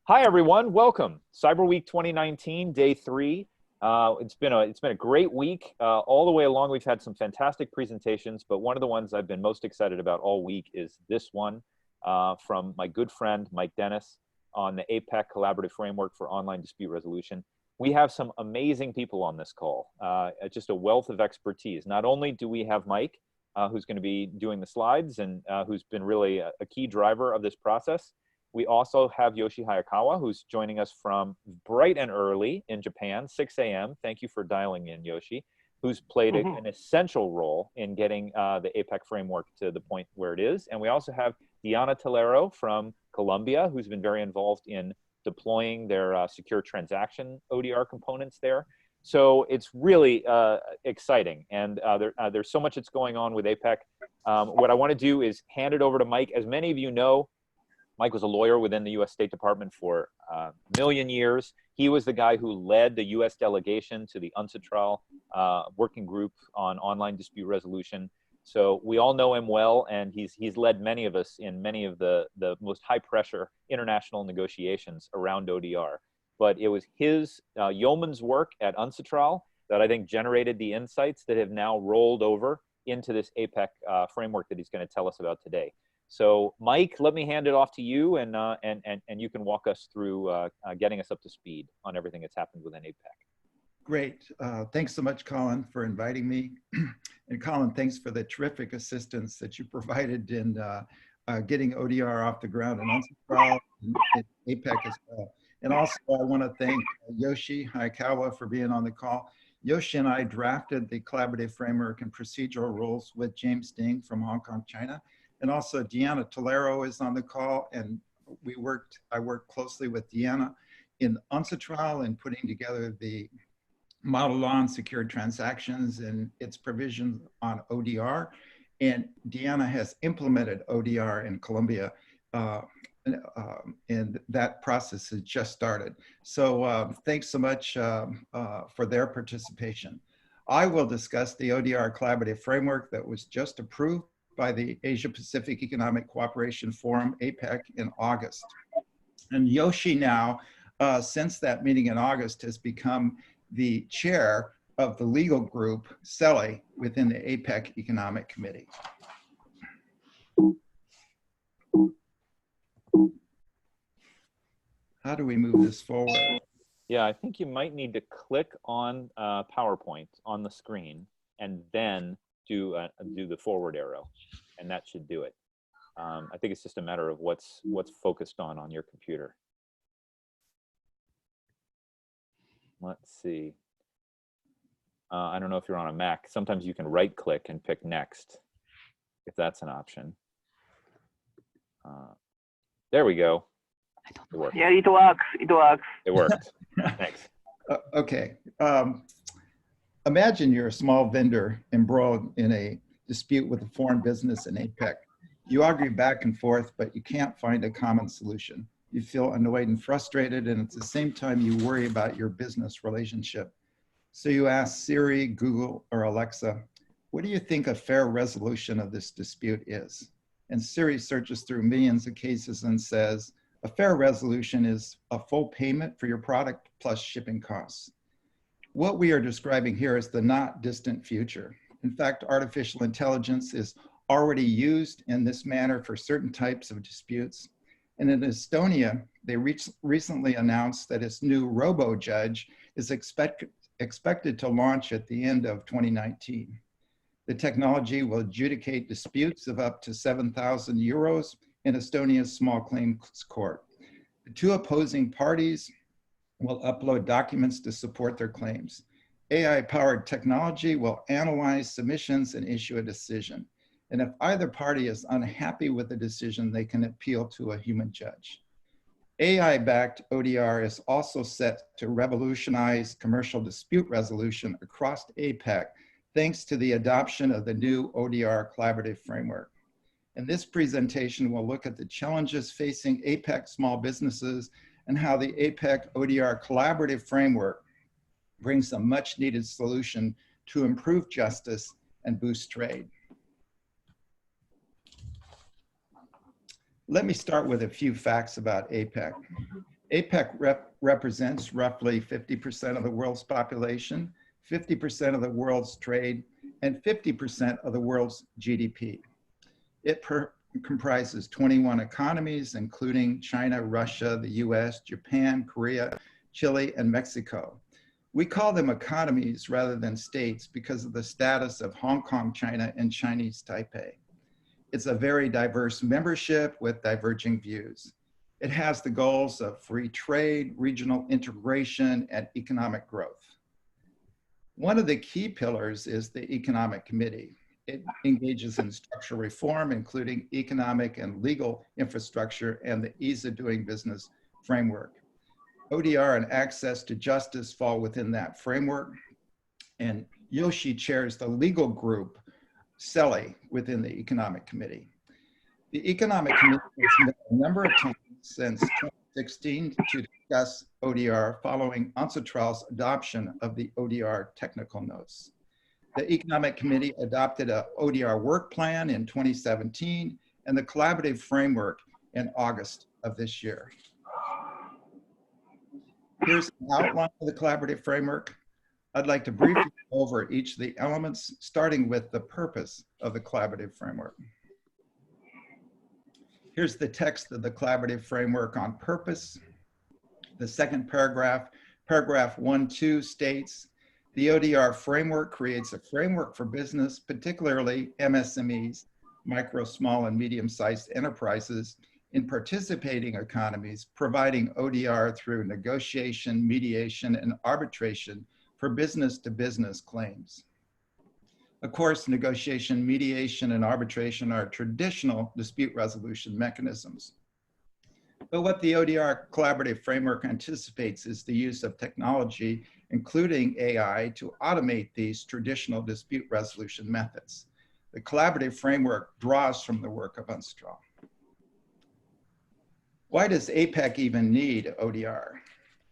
Hi everyone, welcome. Cyberweek 2019, day 3. It's been a great week. All the way along, we've had some fantastic presentations, but one of the ones I've been most excited about all week is this one from my good friend Mike Dennis on the APEC Collaborative Framework for Online Dispute Resolution. We have some amazing people on this call, just a wealth of expertise. Not only do we have Mike, who's going to be doing the slides and who's been really a key driver of this process. We also have Yoshi Hayakawa, who's joining us from bright and early in Japan, 6 a.m. Thank you for dialing in, Yoshi, who's played an essential role in getting the APEC framework to the point where it is. And we also have Diana Tolero from Colombia, who's been very involved in deploying their secure transaction ODR components there. So it's really exciting. And there's so much that's going on with APEC. What I want to do is hand it over to Mike. As many of you know, Mike was a lawyer within the U.S. State Department for a million years. He was the guy who led the U.S. delegation to the UNCITRAL working group on online dispute resolution. So we all know him well, and he's led many of us in many of the most high-pressure international negotiations around ODR. But it was his yeoman's work at UNCITRAL that I think generated the insights that have now rolled over into this APEC framework that he's going to tell us about today. So, Mike, let me hand it off to you, and you can walk us through getting us up to speed on everything that's happened within APEC. Great. Thanks so much, Colin, for inviting me. And Colin, thanks for the terrific assistance that you provided in getting ODR off the ground and UNCITRAL and APEC as well. And also, I want to thank Yoshi Hayakawa for being on the call. Yoshi and I drafted the collaborative framework and procedural rules with James Ding from Hong Kong, China. And also Diana Tolero is on the call, and I worked closely with Diana in UNCITRAL and putting together the model law on secured transactions and its provision on ODR. And Diana has implemented ODR in Colombia, and that process has just started. So thanks so much for their participation. I will discuss the ODR collaborative framework that was just approved by the Asia Pacific Economic Cooperation Forum, APEC, in August. And Yoshi now, since that meeting in August, has become the chair of the legal group, CELI, within the APEC Economic Committee. How do we move this forward? Yeah, I think you might need to click on PowerPoint on the screen and then do the forward arrow, and that should do it. I think it's just a matter of what's focused on your computer. Let's see. I don't know if you're on a Mac. Sometimes you can right click and pick next, if that's an option. There we go. It worked. Yeah, it works. It works. It worked. Thanks. Okay. Imagine you're a small vendor embroiled in a dispute with a foreign business in APEC. You argue back and forth, but you can't find a common solution. You feel annoyed and frustrated, and at the same time, you worry about your business relationship. So you ask Siri, Google, or Alexa, what do you think a fair resolution of this dispute is? And Siri searches through millions of cases and says, a fair resolution is a full payment for your product plus shipping costs. What we are describing here is the not distant future. In fact, artificial intelligence is already used in this manner for certain types of disputes. And in Estonia, they recently announced that its new robo-judge is expected to launch at the end of 2019. The technology will adjudicate disputes of up to 7,000 euros in Estonia's small claims court. The two opposing parties will upload documents to support their claims. AI-powered technology will analyze submissions and issue a decision. And if either party is unhappy with the decision, they can appeal to a human judge. AI-backed ODR is also set to revolutionize commercial dispute resolution across APEC, thanks to the adoption of the new ODR collaborative framework. And this presentation will look at the challenges facing APEC small businesses and how the APEC ODR collaborative framework brings a much needed solution to improve justice and boost trade. Let me start with a few facts about APEC. APEC represents roughly 50% of the world's population, 50% of the world's trade, and 50% of the world's GDP. It comprises 21 economies, including China, Russia, the US, Japan, Korea, Chile, and Mexico. We call them economies rather than states because of the status of Hong Kong, China, and Chinese Taipei. It's a very diverse membership with diverging views. It has the goals of free trade, regional integration, and economic growth. One of the key pillars is the Economic Committee. It engages in structural reform, including economic and legal infrastructure and the ease of doing business framework. ODR and access to justice fall within that framework. And Yoshi chairs the legal group, CELI, within the Economic Committee. The Economic Committee has met a number of times since 2016 to discuss ODR following UNCITRAL's adoption of the ODR technical notes. The Economic Committee adopted a ODR work plan in 2017 and the collaborative framework in August of this year. Here's an outline of the collaborative framework. I'd like to briefly go over each of the elements, starting with the purpose of the collaborative framework. Here's the text of the collaborative framework on purpose. The second paragraph, paragraph 1-2 states, the ODR framework creates a framework for business, particularly MSMEs, micro, small, and medium-sized enterprises, in participating economies, providing ODR through negotiation, mediation, and arbitration for business-to-business claims. Of course, negotiation, mediation, and arbitration are traditional dispute resolution mechanisms. But what the ODR collaborative framework anticipates is the use of technology, including AI, to automate these traditional dispute resolution methods. The collaborative framework draws from the work of UNCITRAL. Why does APEC even need ODR?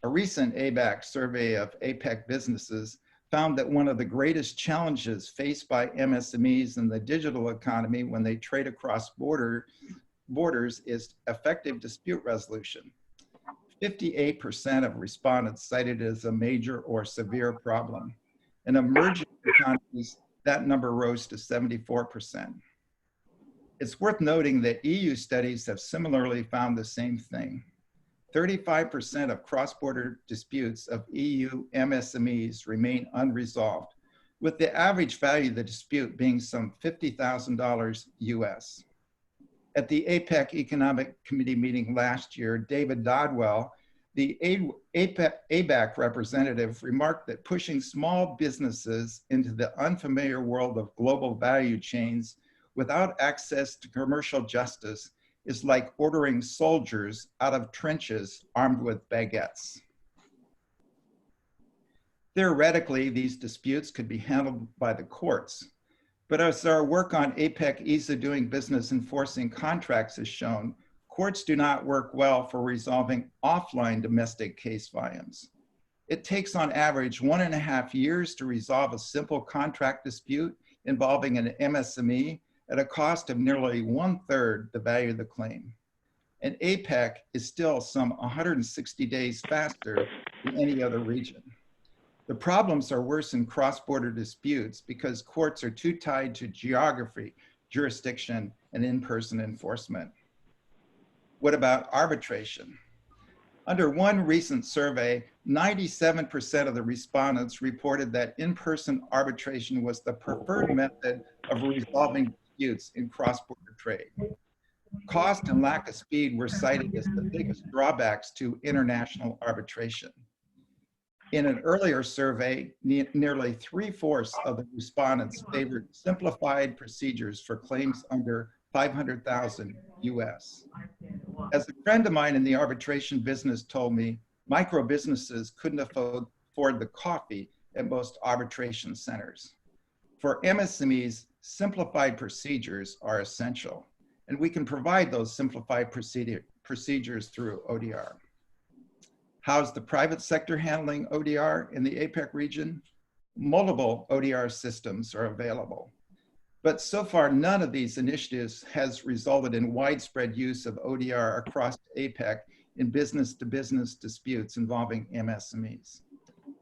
A recent ABAC survey of APEC businesses found that one of the greatest challenges faced by MSMEs in the digital economy when they trade across borders is effective dispute resolution. 58% of respondents cited it as a major or severe problem. In emerging economies, that number rose to 74%. It's worth noting that EU studies have similarly found the same thing. 35% of cross-border disputes of EU MSMEs remain unresolved, with the average value of the dispute being some $50,000 US. At the APEC Economic Committee meeting last year, David Dodwell, the ABAC representative, remarked that pushing small businesses into the unfamiliar world of global value chains without access to commercial justice is like ordering soldiers out of trenches armed with baguettes. Theoretically, these disputes could be handled by the courts, but as our work on APEC ease of doing business enforcing contracts has shown, courts do not work well for resolving offline domestic case volumes. It takes on average 1.5 years to resolve a simple contract dispute involving an MSME at a cost of nearly 1/3 the value of the claim. And APEC is still some 160 days faster than any other region. The problems are worse in cross-border disputes because courts are too tied to geography, jurisdiction, and in-person enforcement. What about arbitration? Under one recent survey, 97% of the respondents reported that in-person arbitration was the preferred method of resolving disputes in cross-border trade. Cost and lack of speed were cited as the biggest drawbacks to international arbitration. In an earlier survey, nearly 3/4 of the respondents favored simplified procedures for claims under 500,000 US. As a friend of mine in the arbitration business told me, micro businesses couldn't afford the coffee at most arbitration centers. For MSMEs, simplified procedures are essential, and we can provide those simplified procedures through ODR. How's the private sector handling ODR in the APEC region? Multiple ODR systems are available. But so far, none of these initiatives has resulted in widespread use of ODR across APEC in business-to-business disputes involving MSMEs.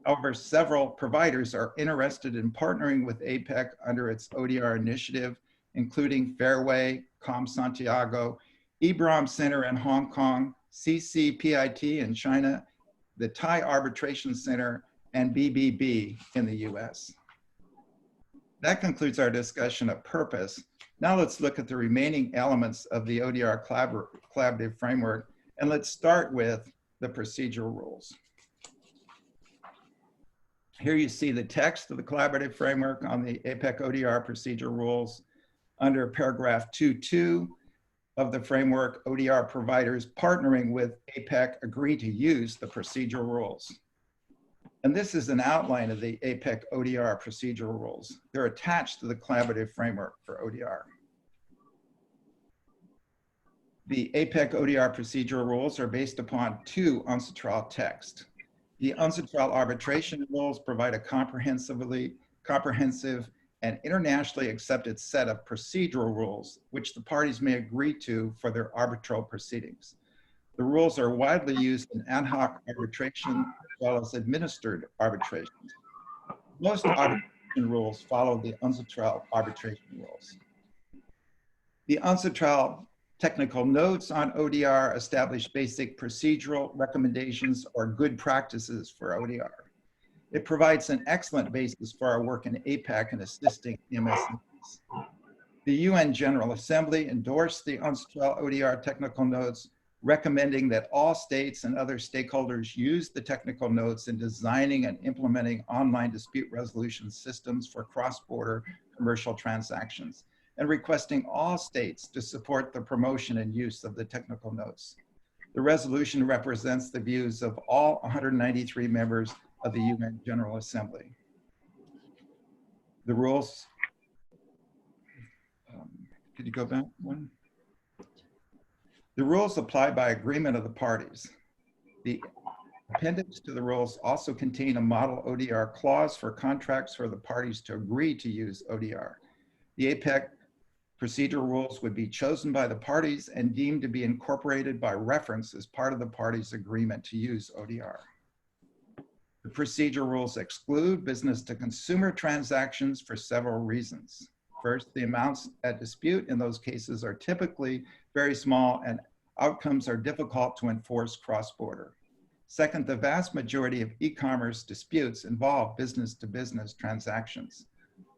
However, several providers are interested in partnering with APEC under its ODR initiative, including Fairway, Com Santiago, EBROM Center in Hong Kong, CCPIT in China, the Thai Arbitration Center, and BBB in the US. That concludes our discussion of purpose. Now let's look at the remaining elements of the ODR collaborative framework, and let's start with the procedural rules. Here you see the text of the collaborative framework on the APEC ODR procedural rules. Under paragraph 2.2 of the framework, ODR providers partnering with APEC agree to use the procedural rules. And this is an outline of the APEC ODR procedural rules. They're attached to the collaborative framework for ODR. The APEC ODR procedural rules are based upon two UNCITRAL texts. The UNCITRAL arbitration rules provide a comprehensive and internationally accepted set of procedural rules which the parties may agree to for their arbitral proceedings. The rules are widely used in ad hoc arbitration as well as administered arbitrations. Most arbitration rules follow the UNCITRAL arbitration rules. The UNCITRAL technical notes on ODR establish basic procedural recommendations or good practices for ODR. It provides an excellent basis for our work in APEC and assisting MSMEs. The UN General Assembly endorsed the UNCITRAL ODR technical notes, recommending that all states and other stakeholders use the technical notes in designing and implementing online dispute resolution systems for cross-border commercial transactions, and requesting all states to support the promotion and use of the technical notes. The resolution represents the views of all 193 members of the UN General Assembly. The rules, could you go back one? The rules apply by agreement of the parties. The appendix to the rules also contain a model ODR clause for contracts for the parties to agree to use ODR. The APEC procedural rules would be chosen by the parties and deemed to be incorporated by reference as part of the parties' agreement to use ODR. The procedural rules exclude business-to-consumer transactions for several reasons. First, the amounts at dispute in those cases are typically very small and outcomes are difficult to enforce cross-border. Second, the vast majority of e-commerce disputes involve business-to-business transactions.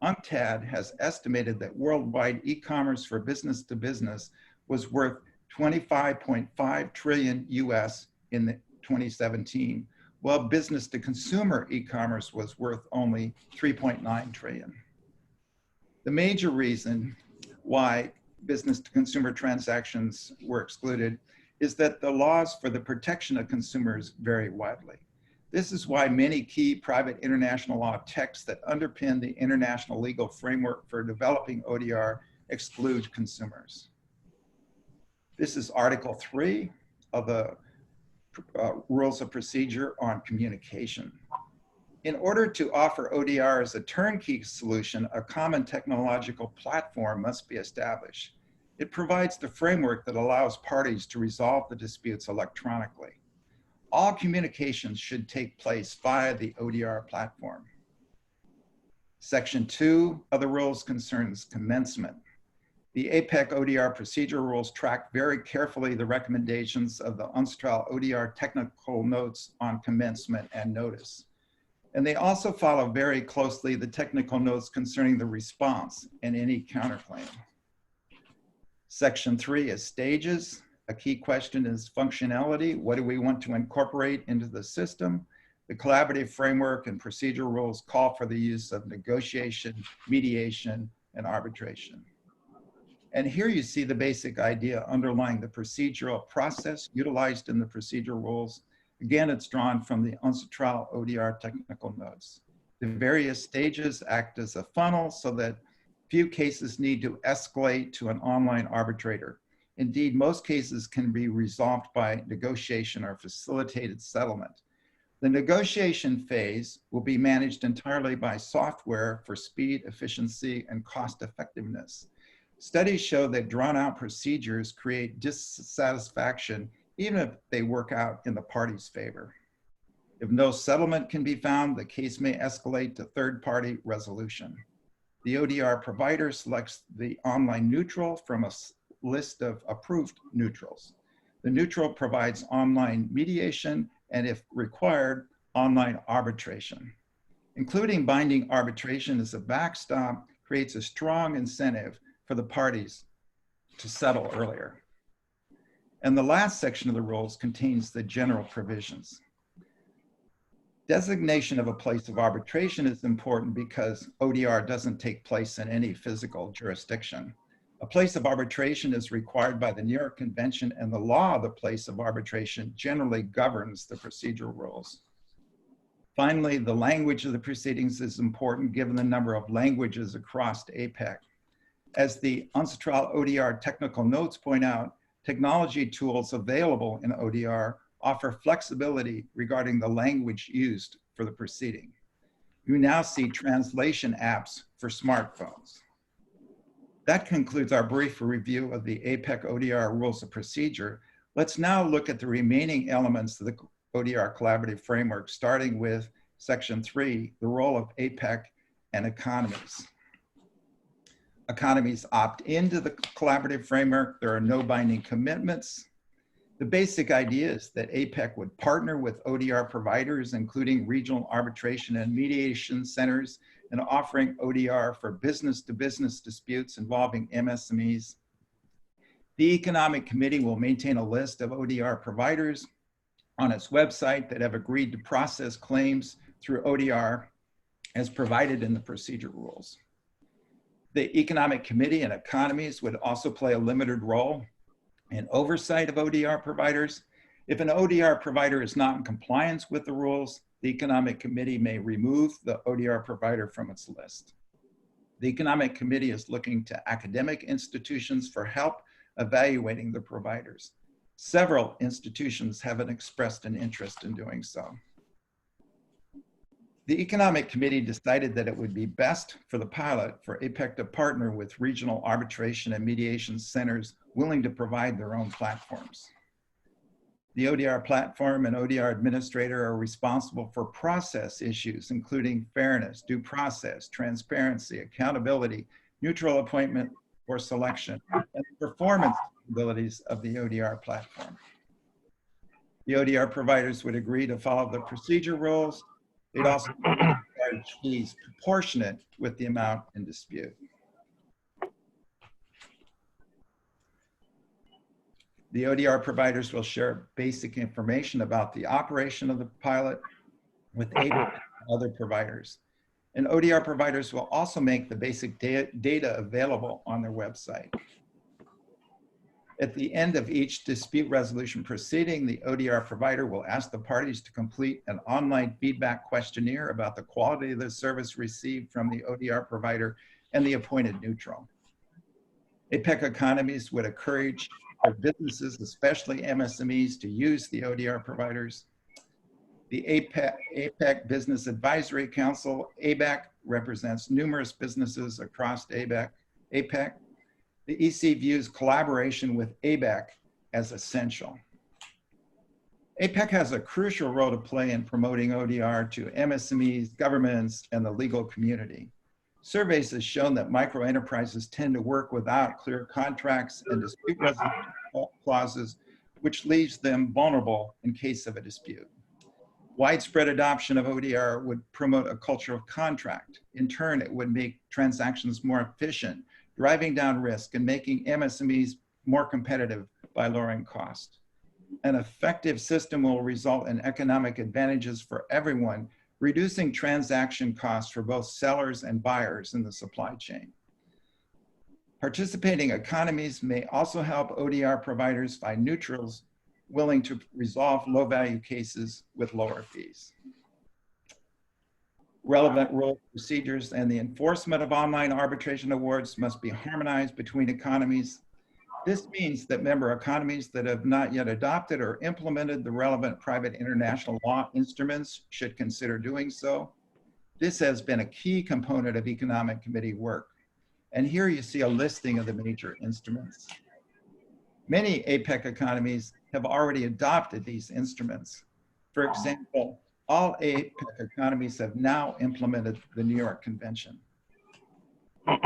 UNCTAD has estimated that worldwide e-commerce for business-to-business was worth 25.5 trillion US in 2017, while business-to-consumer e-commerce was worth only 3.9 trillion. The major reason why business-to-consumer transactions were excluded is that the laws for the protection of consumers vary widely. This is why many key private international law texts that underpin the international legal framework for developing ODR exclude consumers. This is Article 3 of the Rules of Procedure on Communication. In order to offer ODR as a turnkey solution, a common technological platform must be established. It provides the framework that allows parties to resolve the disputes electronically. All communications should take place via the ODR platform. Section 2 of the rules concerns commencement. The APEC ODR procedural rules track very carefully the recommendations of the UNCITRAL ODR technical notes on commencement and notice. And they also follow very closely the technical notes concerning the response and any counterclaim. Section 3 is stages. A key question is functionality. What do we want to incorporate into the system? The collaborative framework and procedural rules call for the use of negotiation, mediation, and arbitration. And here you see the basic idea underlying the procedural process utilized in the procedural rules. Again, it's drawn from the UNCITRAL ODR technical notes. The various stages act as a funnel so that few cases need to escalate to an online arbitrator. Indeed, most cases can be resolved by negotiation or facilitated settlement. The negotiation phase will be managed entirely by software for speed, efficiency, and cost effectiveness. Studies show that drawn out procedures create dissatisfaction even if they work out in the party's favor. If no settlement can be found, the case may escalate to third-party resolution. The ODR provider selects the online neutral from a list of approved neutrals. The neutral provides online mediation and, if required, online arbitration. Including binding arbitration as a backstop creates a strong incentive for the parties to settle earlier. And the last section of the rules contains the general provisions. Designation of a place of arbitration is important because ODR doesn't take place in any physical jurisdiction. A place of arbitration is required by the New York Convention, and the law of the place of arbitration generally governs the procedural rules. Finally, the language of the proceedings is important given the number of languages across APEC. As the UNCITRAL ODR technical notes point out, technology tools available in ODR offer flexibility regarding the language used for the proceeding. You now see translation apps for smartphones. That concludes our brief review of the APEC ODR rules of procedure. Let's now look at the remaining elements of the ODR collaborative framework, starting with section 3, the role of APEC and economies. Economies opt into the collaborative framework. There are no binding commitments. The basic idea is that APEC would partner with ODR providers, including regional arbitration and mediation centers, in offering ODR for business-to-business disputes involving MSMEs. The Economic Committee will maintain a list of ODR providers on its website that have agreed to process claims through ODR as provided in the procedure rules. The Economic Committee and economies would also play a limited role in oversight of ODR providers. If an ODR provider is not in compliance with the rules, the Economic Committee may remove the ODR provider from its list. The Economic Committee is looking to academic institutions for help evaluating the providers. Several institutions have expressed an interest in doing so. The Economic Committee decided that it would be best for the pilot for APEC to partner with regional arbitration and mediation centers willing to provide their own platforms. The ODR platform and ODR administrator are responsible for process issues, including fairness, due process, transparency, accountability, neutral appointment or selection, and the performance capabilities of the ODR platform. The ODR providers would agree to follow the procedure rules. They'd also charge fees proportionate with the amount in dispute. The ODR providers will share basic information about the operation of the pilot with APEC and other providers. And ODR providers will also make the basic data available on their website. At the end of each dispute resolution proceeding, the ODR provider will ask the parties to complete an online feedback questionnaire about the quality of the service received from the ODR provider and the appointed neutral. APEC economies would encourage their businesses, especially MSMEs, to use the ODR providers. The APEC Business Advisory Council, ABAC, represents numerous businesses across APEC. The EC views collaboration with ABAC as essential. APEC has a crucial role to play in promoting ODR to MSMEs, governments, and the legal community. Surveys have shown that microenterprises tend to work without clear contracts and dispute resolution clauses, which leaves them vulnerable in case of a dispute. Widespread adoption of ODR would promote a culture of contract. In turn, it would make transactions more efficient, driving down risk and making MSMEs more competitive by lowering cost. An effective system will result in economic advantages for everyone, reducing transaction costs for both sellers and buyers in the supply chain. Participating economies may also help ODR providers find neutrals willing to resolve low-value cases with lower fees. Relevant rule procedures and the enforcement of online arbitration awards must be harmonized between economies. This means that member economies that have not yet adopted or implemented the relevant private international law instruments should consider doing so. This has been a key component of Economic Committee work. And here you see a listing of the major instruments. Many APEC economies have already adopted these instruments. For example, all APEC economies have now implemented the New York Convention. 9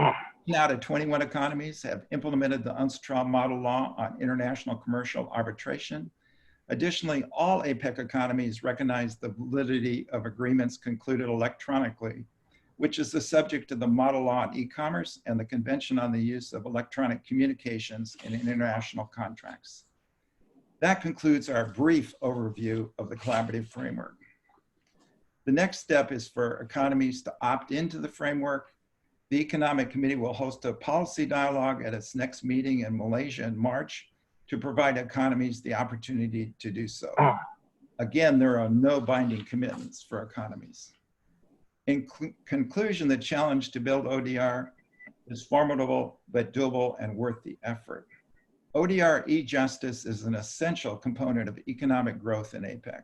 out of 21 economies have implemented the UNCTAD model law on international commercial arbitration. Additionally, all APEC economies recognize the validity of agreements concluded electronically, which is the subject of the model law on e-commerce and the Convention on the Use of Electronic Communications in International Contracts. That concludes our brief overview of the collaborative framework. The next step is for economies to opt into the framework. The Economic Committee will host a policy dialogue at its next meeting in Malaysia in March to provide economies the opportunity to do so. Again, there are no binding commitments for economies. In conclusion, the challenge to build ODR is formidable, but doable and worth the effort. ODR e-justice is an essential component of economic growth in APEC.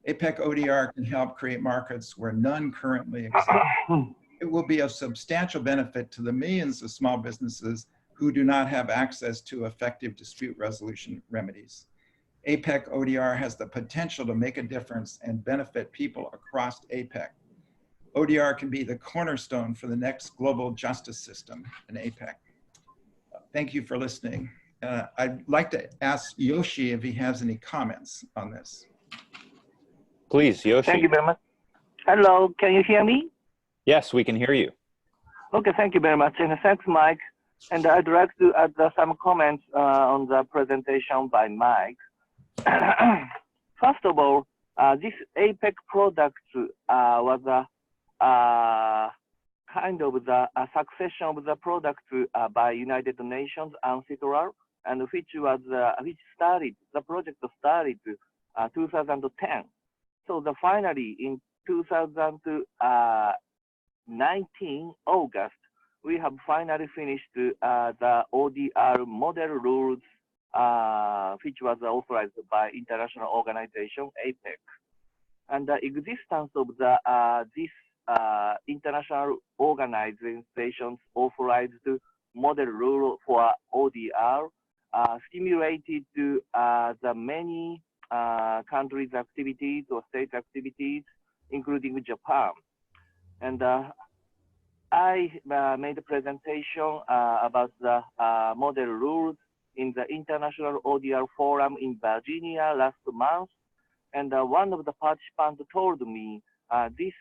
APEC ODR can help create markets where none currently exist. It will be of substantial benefit to the millions of small businesses who do not have access to effective dispute resolution remedies. APEC ODR has the potential to make a difference and benefit people across APEC. ODR can be the cornerstone for the next global justice system in APEC. Thank you for listening. I'd like to ask Yoshi if he has any comments on this. Please, Yoshi. Thank you very much. Hello, can you hear me? Yes, we can hear you. Okay, thank you very much. And thanks, Mike. And I'd like to add some comments on the presentation by Mike. First of all, this APEC product was a kind of the succession of the product by United Nations UNCTAD, and which started, the project started 2010. So finally in 2019 August, we have finally finished the ODR model rules, which was authorized by international organization APEC. And the existence of this international organizations authorized model rule for ODR stimulated the many countries' activities or state activities, including Japan. And I made a presentation about the model rules in the International ODR Forum in Virginia last month. And one of the participants told me this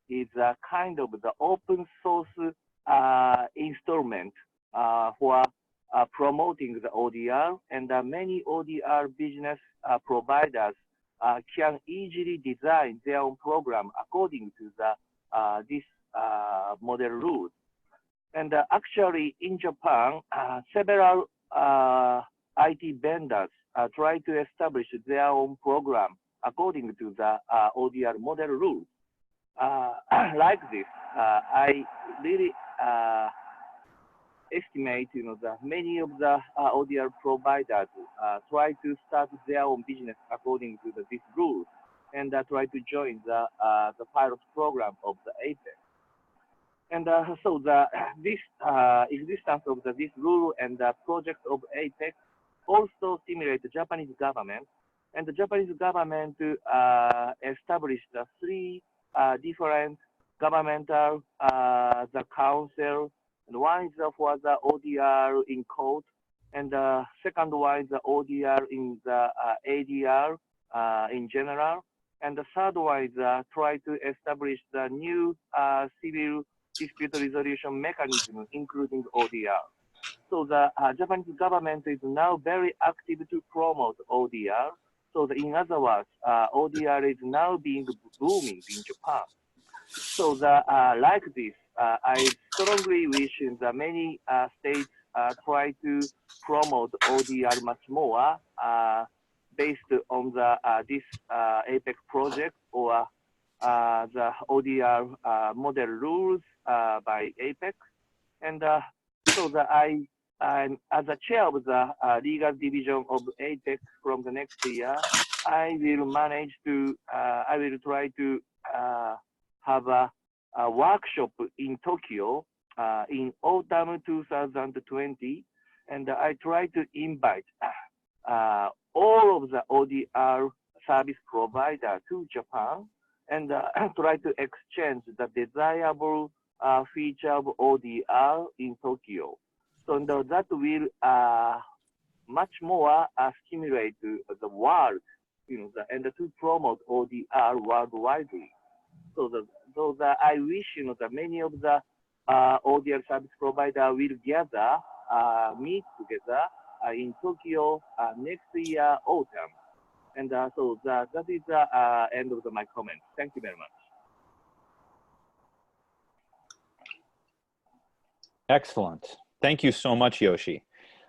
is a kind of the open source instrument for promoting the ODR, and many ODR business providers can easily design their own program according to this model rules. And actually in Japan, several IT vendors try to establish their own program according to the ODR model rules. Like this, I really estimate, that many of the ODR providers try to start their own business according to these rules, and try to join the pilot program of the APEC. And so this existence of this rule and the project of APEC also stimulate the Japanese government, and the Japanese government established 3 different governmental the council. And one is for the ODR in court, and the second one is the ODR in the ADR in general, and the third one is try to establish the new civil dispute resolution mechanism, including ODR. So the Japanese government is now very active to promote ODR. So in other words, ODR is now being booming in Japan. So like this, I strongly wish that many states try to promote ODR much more based on this APEC project or the ODR model rules by APEC. And so as a chair of the legal division of APEC from the next year, I will try to have a workshop in Tokyo in autumn 2020, and I try to invite all of the ODR service provider to Japan and try to exchange the desirable feature of ODR in Tokyo. So that will much more stimulate the world, and to promote ODR worldwide. So I wish that many of the ODR service provider will gather, meet together in Tokyo next year autumn. And so that is the end of my comment. Thank you very much. Excellent. Thank you so much, Yoshi.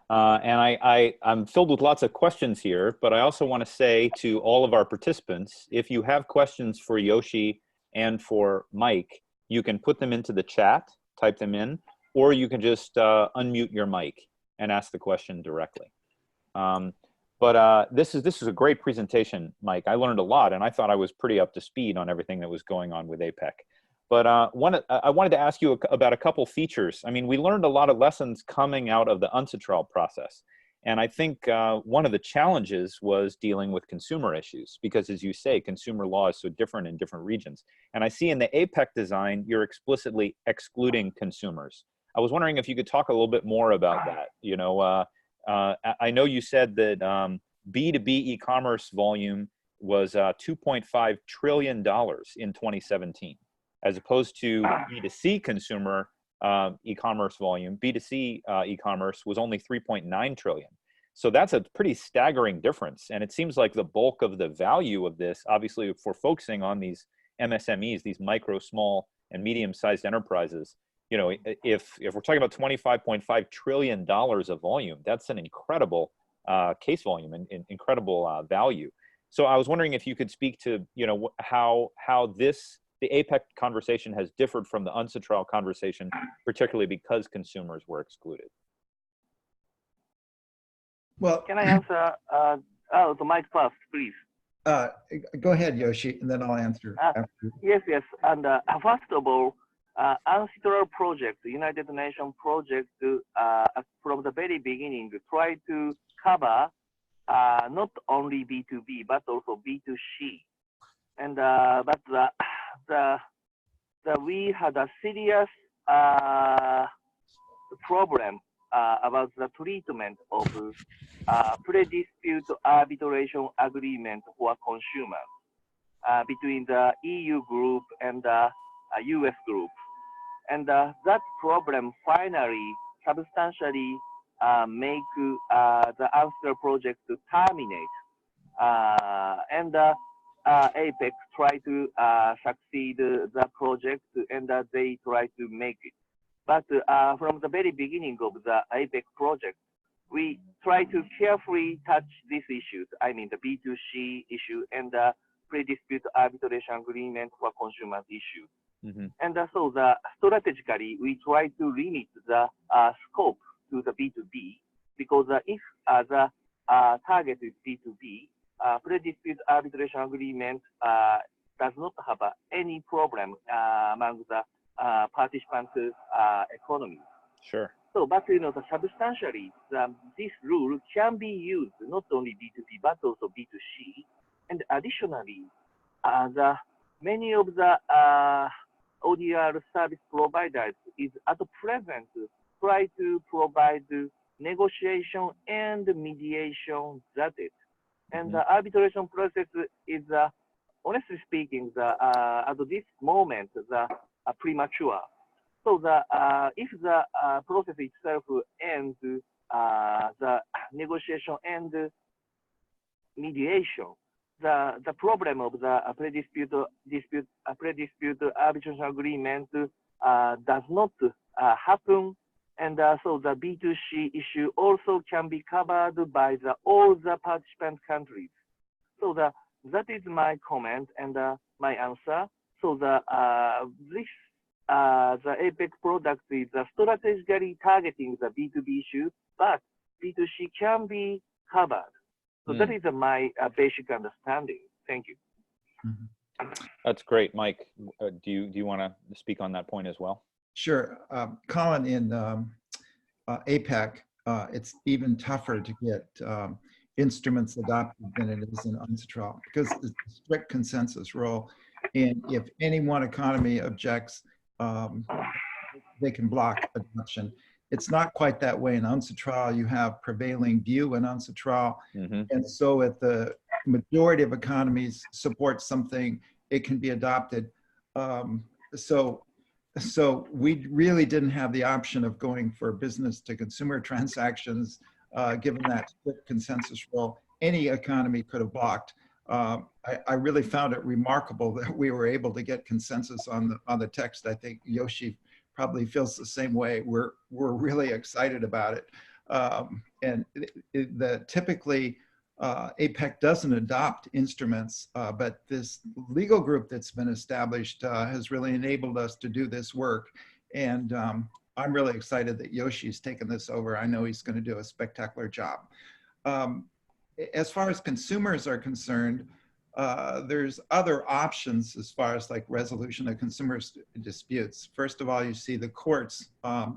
And I'm filled with lots of questions here, but I also want to say to all of our participants, if you have questions for Yoshi and for Mike, you can put them into the chat, type them in, or you can just unmute your mic and ask the question directly. But this is a great presentation, Mike. I learned a lot, and I thought I was pretty up to speed on everything that was going on with APEC. But I wanted to ask you about a couple features. I mean, we learned a lot of lessons coming out of the UNCITRAL process. And I think one of the challenges was dealing with consumer issues, because as you say, consumer law is so different in different regions. And I see in the APEC design, you're explicitly excluding consumers. I was wondering if you could talk a little bit more about that. I know you said that B2B e-commerce volume was $2.5 trillion in 2017, as opposed to B2C consumer e-commerce volume. B2C e-commerce was only 3.9 trillion. So that's a pretty staggering difference. And it seems like the bulk of the value of this, obviously, if we're focusing on these MSMEs, these micro, small, and medium-sized enterprises, if we're talking about $25.5 trillion of volume, that's an incredible case volume and incredible value. So I was wondering if you could speak to, how the APEC conversation has differed from the UNCITRAL conversation, particularly because consumers were excluded. Well, can I answer the mic first, please? Go ahead, Yoshi, and then I'll answer. Yes. And first of all, UNCITRAL project, the United Nations project, from the very beginning, try to cover not only B2B, but also B2C. And we had a serious problem about the treatment of pre-dispute arbitration agreement for consumers between the EU group and the US group. And that problem finally substantially make the UNCITRAL project to terminate. And APEC try to succeed the project, and they try to make it. But from the very beginning of the APEC project, we try to carefully touch these issues. I mean, the B2C issue and the pre-dispute arbitration agreement for consumers issue. Mm-hmm. And so strategically, we try to limit the scope to the B2B, because if the target is B2B, pre-dispute arbitration agreement does not have any problem among the participants' economy. Sure. So, but substantially, this rule can be used not only B2B but also B2C, and additionally, many of the ODR service providers is at present try to provide negotiation and mediation that it. And the arbitration process is, honestly speaking, at this moment, premature. So if the process itself ends, the negotiation and mediation, the problem of the pre-dispute arbitration agreement does not happen. And so the B2C issue also can be covered by all the participant countries. So that is my comment and my answer. So the APEC product is strategically targeting the B2B issue, but B2C can be covered. So that is my basic understanding. Thank you. Mm-hmm. That's great, Mike. Do you want to speak on that point as well? Sure. Colin, in APEC, it's even tougher to get instruments adopted than it is in UNCITRAL, because it's a strict consensus rule. And if any one economy objects, um, they can block adoption. It's not quite that way in UNCITRAL. You have prevailing view in UNCITRAL. And so if the majority of economies support something, it can be adopted. So we really didn't have the option of going for business to consumer transactions, given that strict consensus rule. Any economy could have blocked. I really found it remarkable that we were able to get consensus on the text. I think Yoshi probably feels the same way. We're really excited about it. And typically, APEC doesn't adopt instruments, but this legal group that's been established has really enabled us to do this work. And I'm really excited that Yoshi's taken this over. I know he's going to do a spectacular job. As far as consumers are concerned, there's other options as far as like resolution of consumer disputes. First of all, you see the courts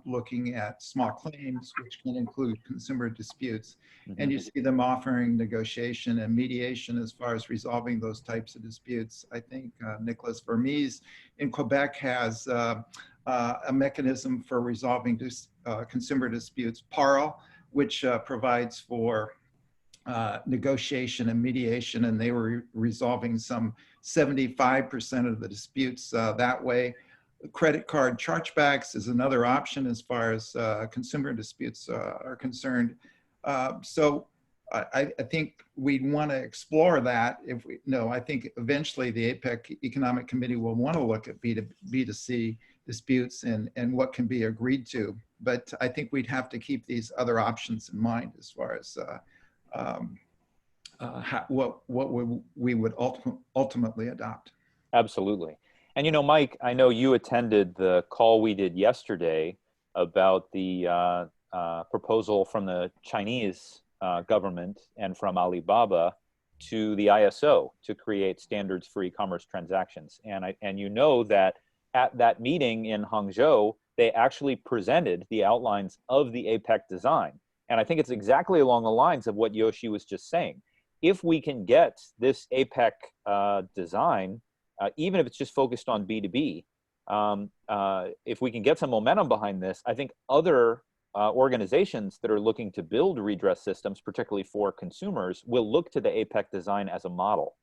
looking at small claims, which can include consumer disputes. And you see them offering negotiation and mediation as far as resolving those types of disputes. I think Nicholas Vermees in Quebec has a mechanism for resolving consumer disputes, PARL, which provides for negotiation and mediation, and they were resolving some 75% of the disputes that way. Credit card chargebacks is another option as far as consumer disputes are concerned. So I think we'd want to explore that. I think eventually the APEC Economic Committee will want to look at B2C disputes and what can be agreed to. But I think we'd have to keep these other options in mind as far as what we would ultimately adopt. Absolutely. And, Mike, I know you attended the call we did yesterday about the proposal from the Chinese government and from Alibaba to the ISO to create standards for e-commerce transactions. And you know that at that meeting in Hangzhou, they actually presented the outlines of the APEC design. And I think it's exactly along the lines of what Yoshi was just saying. If we can get this APEC design, even if it's just focused on B2B, if we can get some momentum behind this, I think other organizations that are looking to build redress systems, particularly for consumers, will look to the APEC design as a model.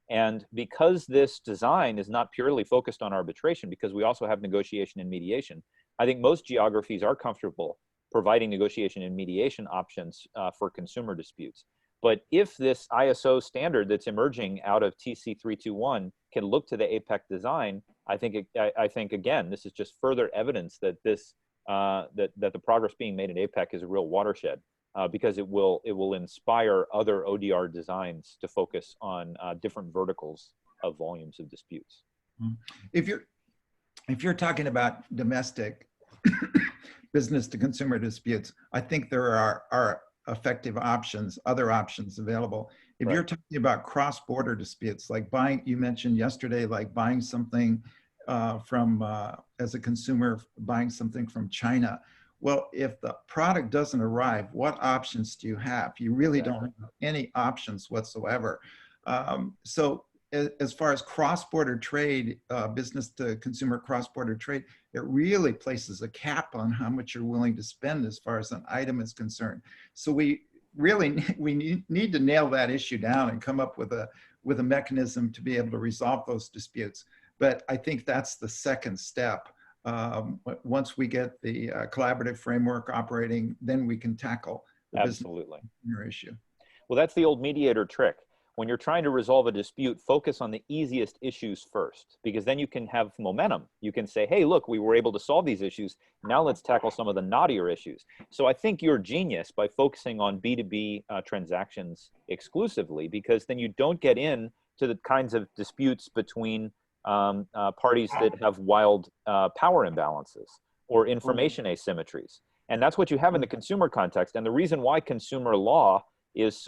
And because this design is not purely focused on arbitration, because we also have negotiation and mediation, I think most geographies are comfortable providing negotiation and mediation options for consumer disputes. But if this ISO standard that's emerging out of TC 321 can look to the APEC design, I think again, this is just further evidence that that the progress being made in APEC is a real watershed, because it will inspire other ODR designs to focus on different verticals of volumes of disputes. If you're talking about domestic business to consumer disputes, I think there are effective options, other options available. If you're talking about cross-border disputes, like you mentioned yesterday, like buying something as a consumer, buying something from China. Well, if the product doesn't arrive, what options do you have? You really don't have any options whatsoever. So as far as cross-border trade, business to consumer cross-border trade, it really places a cap on how much you're willing to spend as far as an item is concerned. So we need to nail that issue down and come up with a mechanism to be able to resolve those disputes. But I think that's the second step. Once we get the collaborative framework operating, then we can tackle the business issue. Well, that's the old mediator trick. When you're trying to resolve a dispute, focus on the easiest issues first, because then you can have momentum. You can say, hey, look, we were able to solve these issues. Now let's tackle some of the knottier issues. So I think you're a genius by focusing on B2B transactions exclusively, because then you don't get into the kinds of disputes between parties that have wild power imbalances or information asymmetries. And that's what you have in the consumer context. And the reason why consumer law is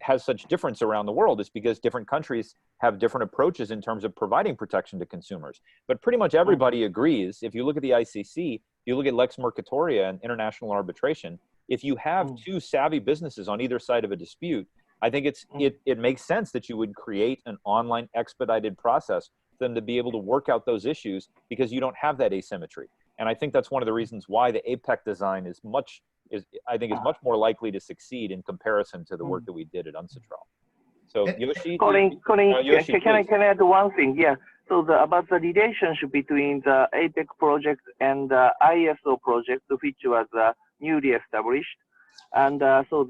has such difference around the world is because different countries have different approaches in terms of providing protection to consumers. But pretty much everybody agrees. If you look at the ICC, you look at Lex Mercatoria and international arbitration, if you have two savvy businesses on either side of a dispute, I think it makes sense that you would create an online expedited process for them to be able to work out those issues, because you don't have that asymmetry. And I think that's one of the reasons why the APEC design is much more likely to succeed in comparison to the work that we did at UNCITRAL. So Yoshi, Colin, Yoshi, can I add one thing? Yeah. So about the relationship between the APEC project and the ISO project, which was newly established, and so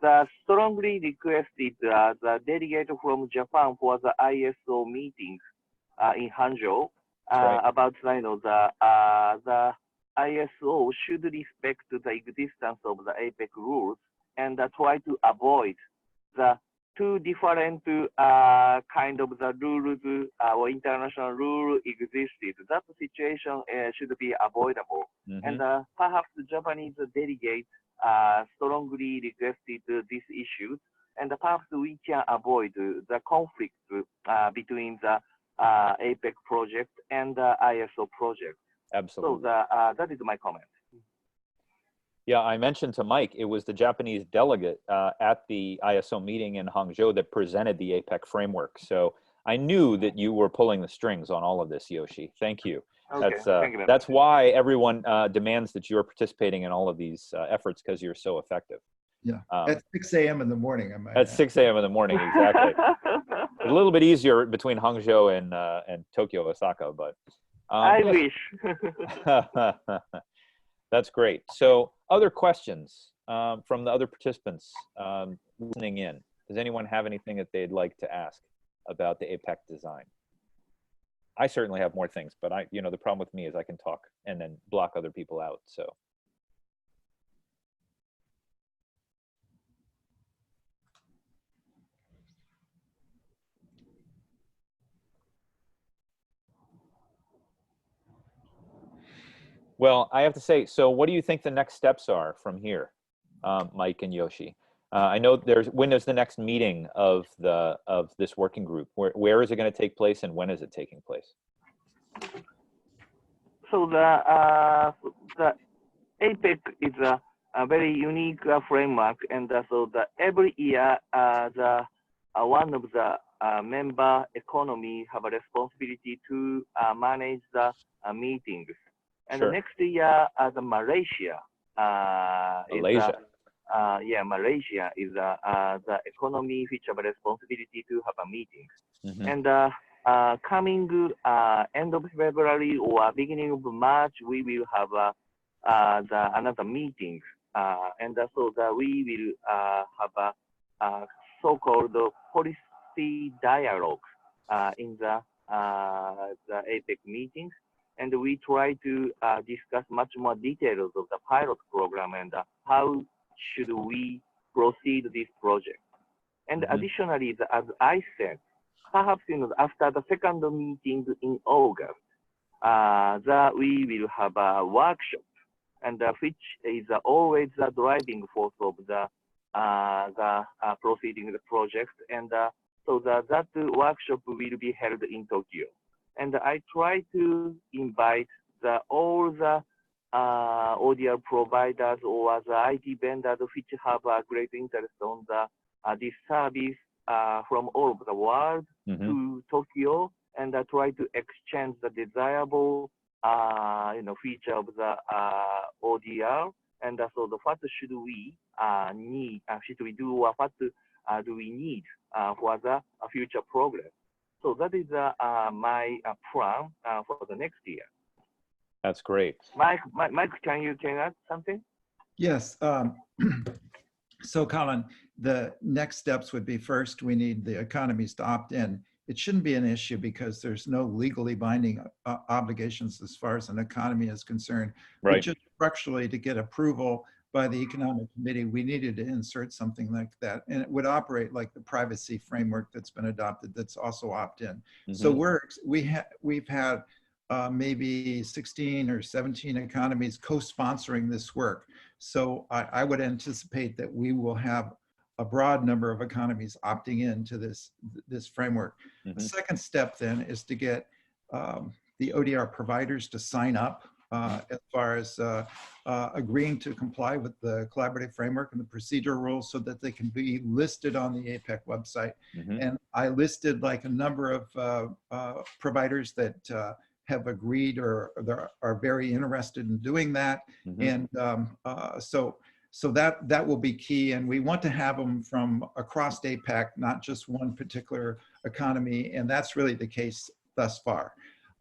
the strongly requested the delegate from Japan for the ISO meetings in Hangzhou about the ISO should respect the existence of the APEC rules and try to avoid the two different kind of the rules or international rule existed. That situation should be avoidable. And perhaps the Japanese delegate strongly requested these issues, and perhaps we can avoid the conflict between the APEC project and the ISO project. Absolutely. So that is my comment. Yeah, I mentioned to Mike, it was the Japanese delegate at the ISO meeting in Hangzhou that presented the APEC framework. So I knew that you were pulling the strings on all of this, Yoshi. Thank you. Okay, That's why everyone demands that you're participating in all of these efforts, because you're so effective. Yeah, at 6 a.m. in the morning. At 6 a.m. in the morning, exactly. A little bit easier between Hangzhou and Tokyo, Osaka, but I wish. That's great. So other questions from the other participants listening in? Does anyone have anything that they'd like to ask about the APEC design? I certainly have more things, but the problem with me is I can talk and then block other people out. So. Well, I have to say, so what do you think the next steps are from here, Mike and Yoshi? I know when is the next meeting of this working group? Where is it going to take place, and when is it taking place? So the APEC is a very unique framework, and so every year one of the member economy have a responsibility to manage the meetings. And Sure. the next year, Malaysia. Malaysia. Malaysia is the economy which have a responsibility to have a meeting. Mm-hmm. And coming end of February or beginning of March, we will have another meeting. And so we will have a so-called policy dialogue in the APEC meetings. And we try to discuss much more details of the pilot program and how should we proceed this project. And additionally, as I said, perhaps after the second meeting in August, we will have a workshop, and which is always the driving force of the proceeding the project. And so that workshop will be held in Tokyo. And I try to invite all the audio providers or the IT vendors which have a great interest on this service from all over the world to Tokyo, and try to exchange the desirable feature of the ODR. And so what should we need, should we do, or what do we need for the future progress? So that is my plan for the next year. That's great. Mike, can you add something? Yes. So Colin, the next steps would be, first, we need the economies to opt in. It shouldn't be an issue because there's no legally binding obligations as far as an economy is concerned. Right. But just structurally, to get approval by the Economic Committee, we needed to insert something like that. And it would operate like the privacy framework that's been adopted that's also opt-in. So we've had maybe 16 or 17 economies co-sponsoring this work. So I would anticipate that we will have a broad number of economies opting into this framework. The second step then is to get the ODR providers to sign up as far as agreeing to comply with the collaborative framework and the procedure rules so that they can be listed on the APEC website. And I listed like a number of providers that have agreed or are very interested in doing that. And so that will be key. And we want to have them from across APEC, not just one particular economy. And that's really the case thus far.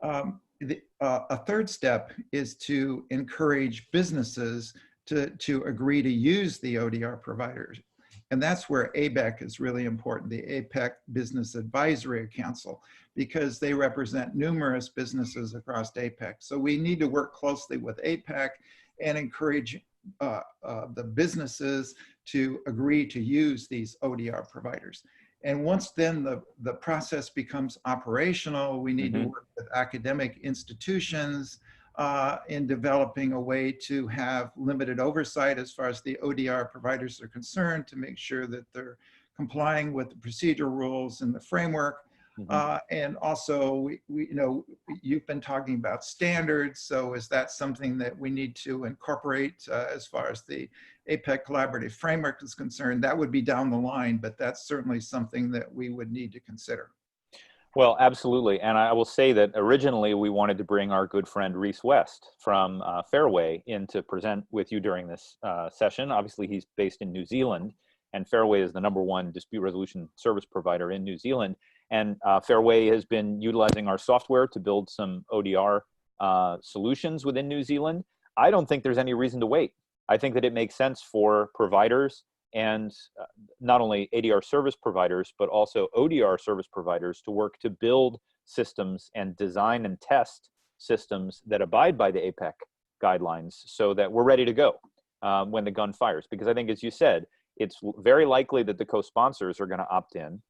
A third step is to encourage businesses to agree to use the ODR providers. And that's where ABEC is really important, the APEC Business Advisory Council, because they represent numerous businesses across APEC. So we need to work closely with APEC and encourage the businesses to agree to use these ODR providers. And once then the process becomes operational, we need to work with academic institutions in developing a way to have limited oversight as far as the ODR providers are concerned, to make sure that they're complying with the procedure rules and the framework. And also, you've been talking about standards. So is that something that we need to incorporate as far as the APEC collaborative framework is concerned? That would be down the line, but that's certainly something that we would need to consider. Well, absolutely. And I will say that originally we wanted to bring our good friend Reese West from Fairway in to present with you during this session. Obviously, he's based in New Zealand, and Fairway is the #1 dispute resolution service provider in New Zealand. And Fairway has been utilizing our software to build some ODR solutions within New Zealand. I don't think there's any reason to wait. I think that it makes sense for providers and not only ADR service providers, but also ODR service providers to work to build systems and design and test systems that abide by the APEC guidelines so that we're ready to go when the gun fires. Because I think, as you said, it's very likely that the co-sponsors are going to opt in,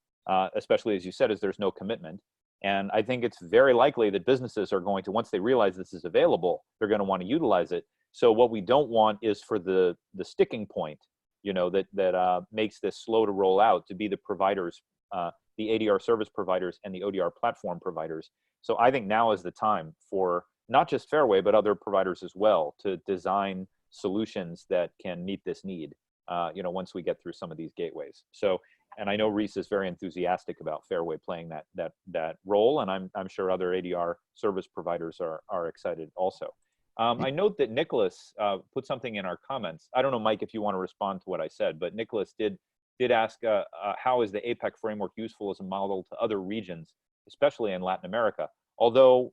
especially, as you said, as there's no commitment. And I think it's very likely that businesses are going to, once they realize this is available, they're going to want to utilize it. So what we don't want is for the sticking point, that makes this slow to roll out, to be the providers, the ADR service providers and the ODR platform providers. So I think now is the time for not just Fairway, but other providers as well, to design solutions that can meet this need, once we get through some of these gateways. So, and I know Reese is very enthusiastic about Fairway playing that role, and I'm sure other ADR service providers are excited also. I note that Nicholas put something in our comments. I don't know, Mike, if you want to respond to what I said, but Nicholas did ask, how is the APEC framework useful as a model to other regions, especially in Latin America? Although,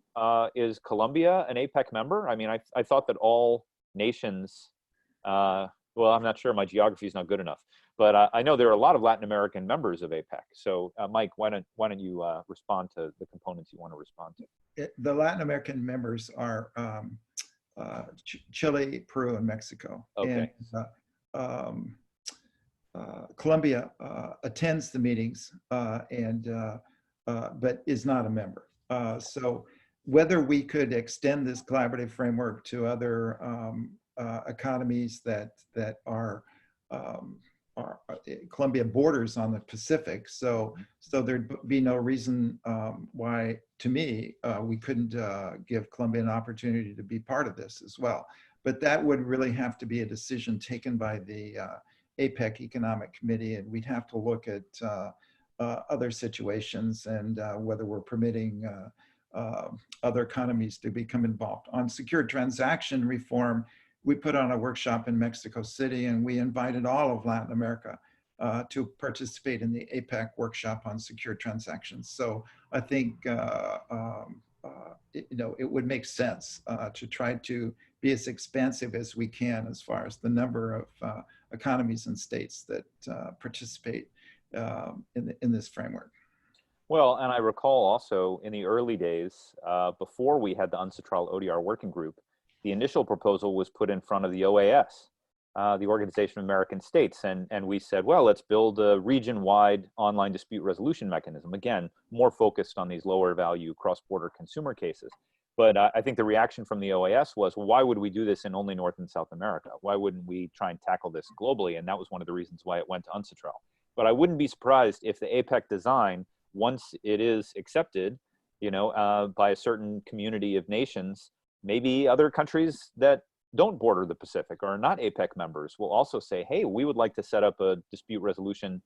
is Colombia an APEC member? I mean, I thought that all nations, well, I'm not sure, my geography is not good enough, but I know there are a lot of Latin American members of APEC. So Mike, why don't you respond to the components you want to respond to? The Latin American members are Chile, Peru, and Mexico. Okay. And Colombia attends the meetings but is not a member. So whether we could extend this collaborative framework to other economies that are Colombia borders on the Pacific, so there'd be no reason why, to me, we couldn't give Colombia an opportunity to be part of this as well. But that would really have to be a decision taken by the APEC Economic Committee, and we'd have to look at other situations and whether we're permitting other economies to become involved. On secure transaction reform, we put on a workshop in Mexico City, and we invited all of Latin America to participate in the APEC workshop on secure transactions. So I think it would make sense to try to be as expansive as we can as far as the number of economies and states that participate in this framework. Well, and I recall also in the early days, before we had the UNCITRAL ODR working group, the initial proposal was put in front of the OAS, the Organization of American States, and we said, well, let's build a region-wide online dispute resolution mechanism. Again, more focused on these lower value cross-border consumer cases. But I think the reaction from the OAS was, well, why would we do this in only North and South America? Why wouldn't we try and tackle this globally? And that was one of the reasons why it went to UNCITRAL. But I wouldn't be surprised if the APEC design, once it is accepted, by a certain community of nations, maybe other countries that don't border the Pacific or are not APEC members will also say, hey, we would like to set up a dispute resolution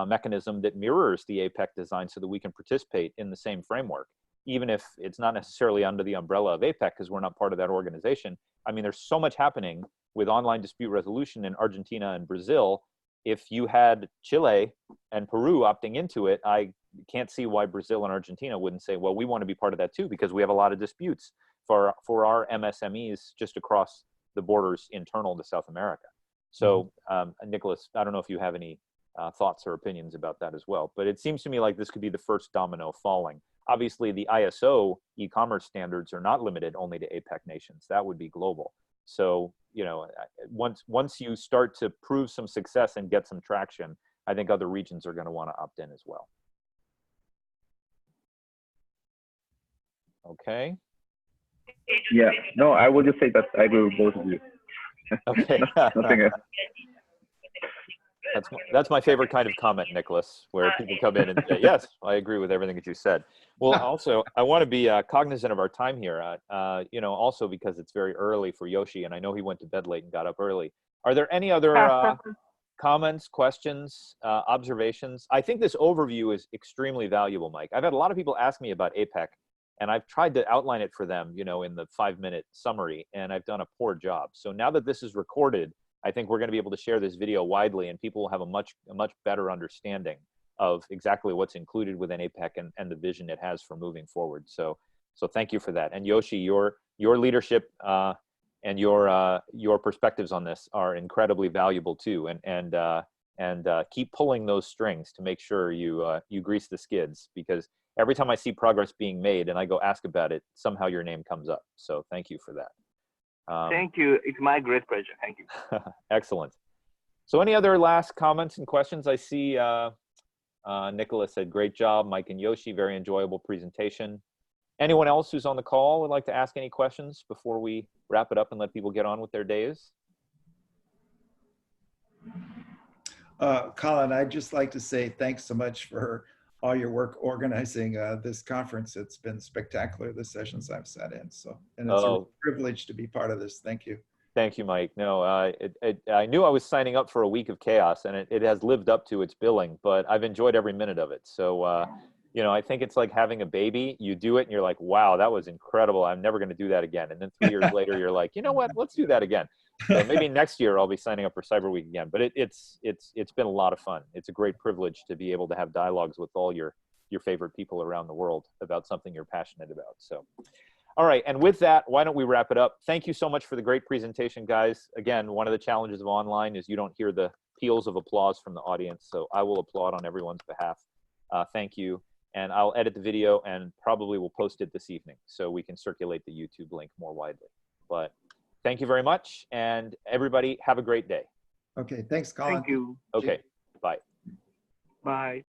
mechanism that mirrors the APEC design so that we can participate in the same framework, even if it's not necessarily under the umbrella of APEC because we're not part of that organization. I mean, there's so much happening with online dispute resolution in Argentina and Brazil. If you had Chile and Peru opting into it, I can't see why Brazil and Argentina wouldn't say, well, we want to be part of that too, because we have a lot of disputes for our MSMEs just across the borders internal to South America. So, Nicholas, I don't know if you have any thoughts or opinions about that as well, but it seems to me like this could be the first domino falling. Obviously, the ISO e-commerce standards are not limited only to APEC nations. That would be global. So, you know, once you start to prove some success and get some traction, I think other regions are going to want to opt in as well. Okay. Yeah, no, I would just say that I agree with both of you. Okay. Nothing else. That's my favorite kind of comment, Nicholas, where people come in and say, yes, I agree with everything that you said. Well, also, I want to be cognizant of our time here, you know, also because it's very early for Yoshi, and I know he went to bed late and got up early. Are there any other comments, questions, observations? I think this overview is extremely valuable, Mike. I've had a lot of people ask me about APEC, and I've tried to outline it for them, you know, in the 5-minute summary, and I've done a poor job. So now that this is recorded, I think we're going to be able to share this video widely, and people will have a much better understanding of exactly what's included within APEC and the vision it has for moving forward. So thank you for that. And Yoshi, your leadership and your perspectives on this are incredibly valuable too. And keep pulling those strings to make sure you grease the skids, because every time I see progress being made and I go ask about it, somehow your name comes up. So thank you for that. Thank you. It's my great pleasure. Thank you. Excellent. So any other last comments and questions? I see Nicholas said, great job, Mike and Yoshi, very enjoyable presentation. Anyone else who's on the call would like to ask any questions before we wrap it up and let people get on with their days? Colin, I'd just like to say thanks so much for all your work organizing this conference. It's been spectacular, the sessions I've sat in. So, and it's a privilege to be part of this. Thank you. Thank you, Mike. No, I knew I was signing up for a week of chaos, and it has lived up to its billing, but I've enjoyed every minute of it. So, you know, I think it's like having a baby. You do it and you're like, wow, that was incredible. I'm never going to do that again. And then 3 years later, you're like, you know what, let's do that again. So maybe next year I'll be signing up for Cyberweek again, but it's been a lot of fun. It's a great privilege to be able to have dialogues with all your favorite people around the world about something you're passionate about. So, all right. And with that, why don't we wrap it up? Thank you so much for the great presentation, guys. Again, one of the challenges of online is you don't hear the peals of applause from the audience. So I will applaud on everyone's behalf. Thank you. And I'll edit the video and probably will post it this evening so we can circulate the YouTube link more widely. But thank you very much. And everybody have a great day. Okay. Thanks, Colin. Thank you. Okay. Bye. Bye.